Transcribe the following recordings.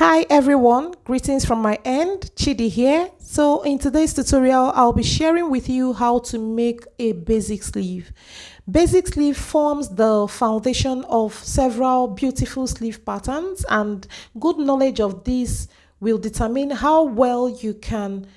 Hi everyone, greetings from my end, Chidi here. So in today's tutorial, I'll be sharing with you how to make a basic sleeve. Basic sleeve forms the foundation of several beautiful sleeve patterns, and good knowledge of this will determine how well you can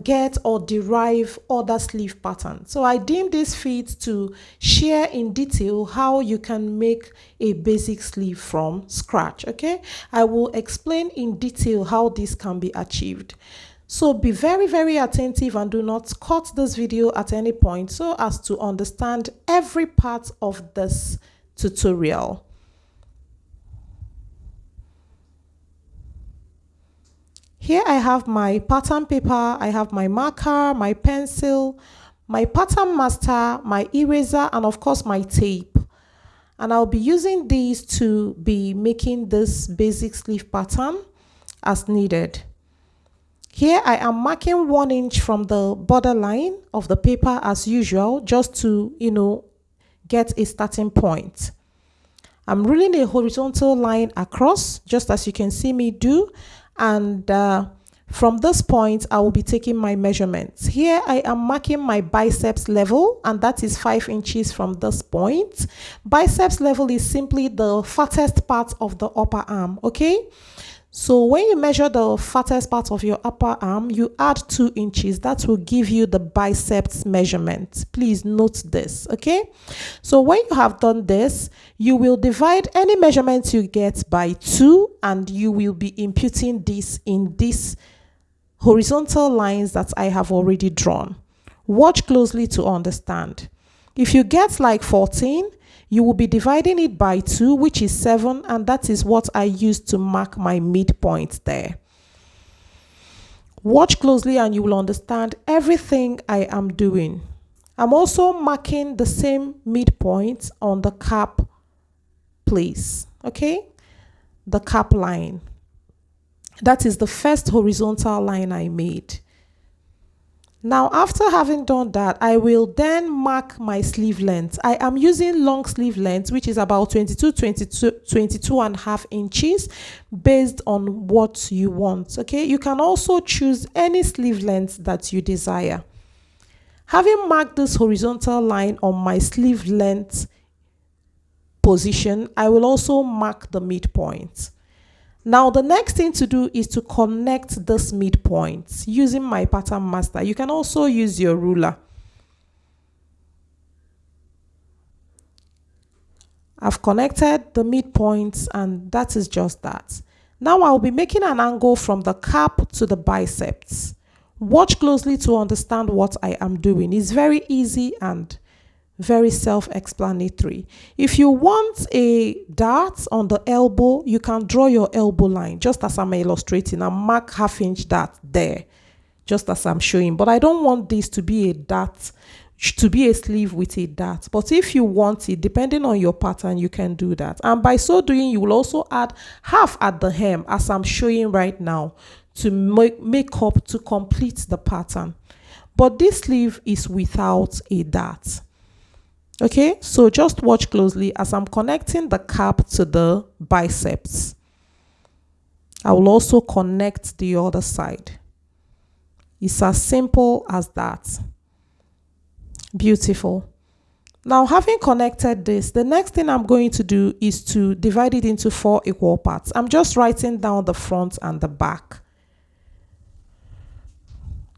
get or derive other sleeve patterns. So I deem this fit to share in detail how you can make a basic sleeve from scratch. Okay, I will explain in detail how this can be achieved. So be very attentive and do not cut this video at any point so as to understand every part of this tutorial. Here I have my pattern paper, I have my marker, my pencil, my pattern master, my eraser, and of course my tape. And I'll be using these to be making this basic sleeve pattern as needed. Here I am marking 1 inch from the borderline of the paper as usual, just to, get a starting point. I'm ruling a horizontal line across, just as you can see me do. And from this point, I will be taking my measurements. Here I am marking my biceps level, and that is 5 inches from this point. Biceps level is simply the fattest part of the upper arm, okay? So when you measure the fattest part of your upper arm, you add 2 inches. That will give you the biceps measurement. Please note this, okay? So when you have done this, you will divide any measurement you get by 2, and you will be imputing this in these horizontal lines that I have already drawn. Watch closely to understand. If you get like 14, you will be dividing it by 2, which is 7, and that is what I use to mark my midpoint there. Watch closely and you will understand everything I am doing. I'm also marking the same midpoint on the cap place, okay? The cap line. That is the first horizontal line I made. Now, after having done that, I will then mark my sleeve length. I am using long sleeve length, which is about 22 and a half inches based on what you want. Okay, you can also choose any sleeve length that you desire. Having marked this horizontal line on my sleeve length position, I will also mark the midpoint. Now, the next thing to do is to connect this midpoint using my pattern master. You can also use your ruler. I've connected the midpoints, and that is just that. Now I'll be making an angle from the cap to the biceps. Watch closely to understand what I am doing. It's very easy and very self-explanatory. If you want a dart on the elbow, you can draw your elbow line, just as I'm illustrating, and mark 1/2 inch dart there, just as I'm showing. But I don't want this to be a dart, to be a sleeve with a dart. But if you want it, depending on your pattern, you can do that. And by so doing, you will also add half at the hem, as I'm showing right now, to make up to complete the pattern. But this sleeve is without a dart. Okay, so just watch closely as I'm connecting the cap to the biceps. I will also connect the other side. It's as simple as that. Beautiful. Now, having connected this, the next thing I'm going to do is to divide it into 4 equal parts. I'm just writing down the front and the back.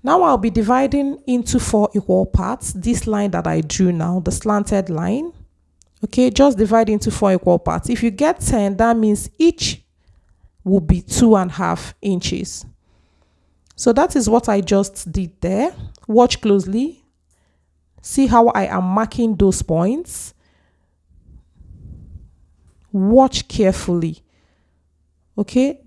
Now I'll be dividing into 4 equal parts. This line that I drew now, the slanted line. Okay, just divide into 4 equal parts. If you get 10, that means each will be 2.5 inches. So that is what I just did there. Watch closely. See how I am marking those points. Watch carefully. Okay.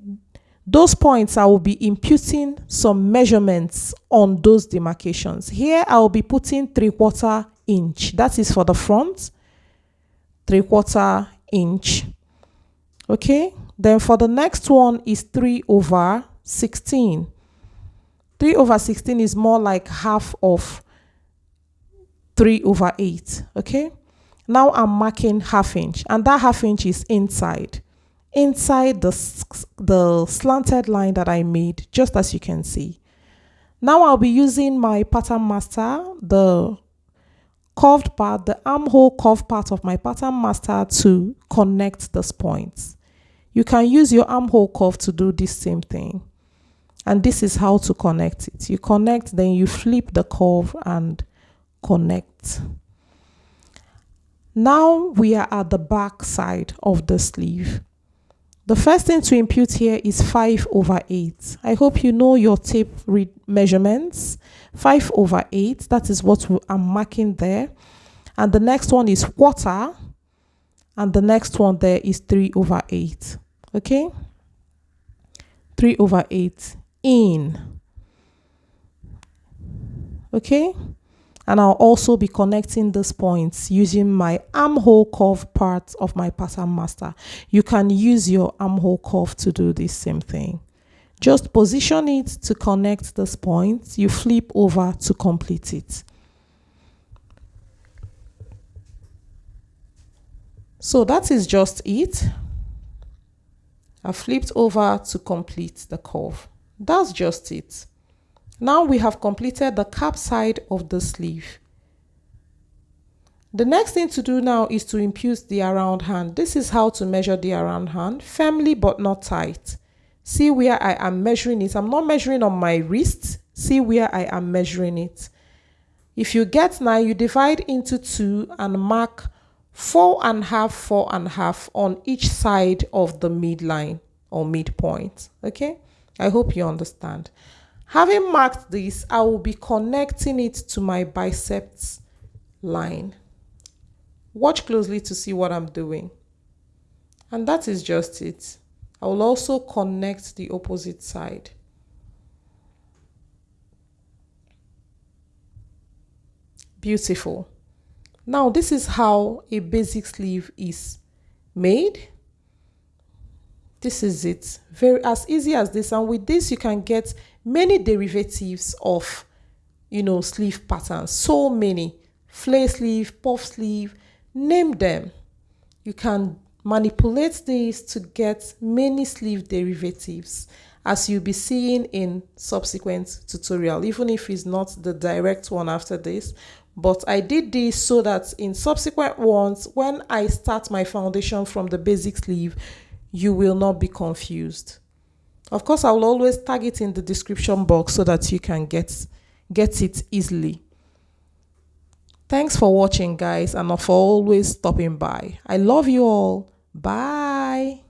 Those points, I will be imputing some measurements on those demarcations. Here, I will be putting 3/4 inch. That is for the front, 3/4 inch. Okay. Then for the next one is 3/16. 3/16 is more like half of 3/8. Okay. Now I'm marking 1/2 inch, and that 1/2 inch is inside. inside the slanted line that I made, just as you can see. Now I'll be using my pattern master, the curved part, the armhole curved part of my pattern master to connect these points. You can use your armhole curve to do this same thing. And this is how to connect it. You connect, then you flip the curve and connect. Now we are at the back side of the sleeve. The first thing to impute here is 5/8. I hope you know your tape measurements. 5/8, that is what I'm marking there. And the next one is 1/4. And the next one there is 3/8. Okay? 3/8 in. Okay? And I'll also be connecting these points using my armhole curve part of my pattern master. You can use your armhole curve to do this same thing. Just position it to connect these points. You flip over to complete it. So that is just it. I flipped over to complete the curve. That's just it. Now we have completed the cap side of the sleeve. The next thing to do now is to impute the around hand. This is how to measure the around hand, firmly but not tight. See where I am measuring it. I'm not measuring on my wrist. See where I am measuring it. If you get 9, you divide into 2 and mark 4.5, 4.5 on each side of the midline or midpoint. Okay? I hope you understand. Having marked this, I will be connecting it to my biceps line. Watch closely to see what I'm doing. And that is just it. I will also connect the opposite side. Beautiful. Now this is how a basic sleeve is made. This is it. Very as easy as this. And with this, you can get many derivatives of, sleeve patterns. So many. Flare sleeve, puff sleeve, name them. You can manipulate these to get many sleeve derivatives, as you'll be seeing in subsequent tutorial, even if it's not the direct one after this. But I did this so that in subsequent ones, when I start my foundation from the basic sleeve, you will not be confused. Of course, I will always tag it in the description box so that you can get it easily. Thanks for watching, guys, and for always stopping by. I love you all. Bye.